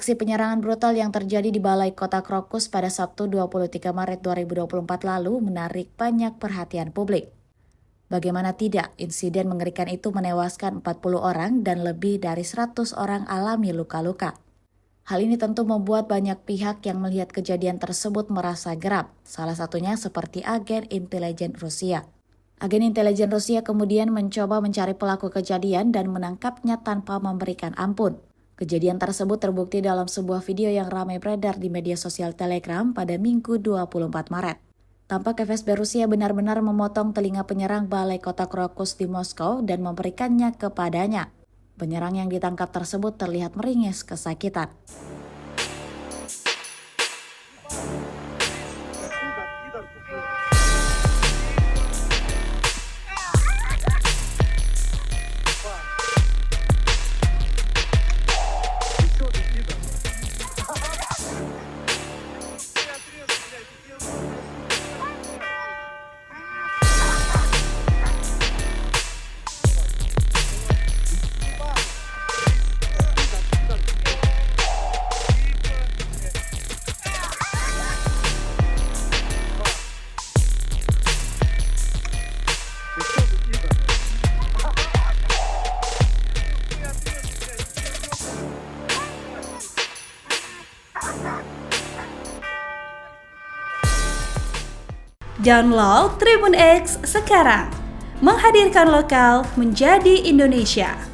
Aksi penyerangan brutal yang terjadi di Balai Kota Krokus pada Sabtu 23 Maret 2024 lalu menarik banyak perhatian publik. Bagaimana tidak, insiden mengerikan itu menewaskan 40 orang dan lebih dari 100 orang alami luka-luka. Hal ini tentu membuat banyak pihak yang melihat kejadian tersebut merasa geram, salah satunya seperti agen intelijen Rusia. Agen intelijen Rusia kemudian mencoba mencari pelaku kejadian dan menangkapnya tanpa memberikan ampun. Kejadian tersebut terbukti dalam sebuah video yang ramai beredar di media sosial Telegram pada Minggu 24 Maret. Tampak FSB Rusia benar-benar memotong telinga penyerang Balai Kota Krokus di Moskow dan memberikannya kepadanya. Penyerang yang ditangkap tersebut terlihat meringis kesakitan. Download Tribun X sekarang, menghadirkan lokal menjadi Indonesia.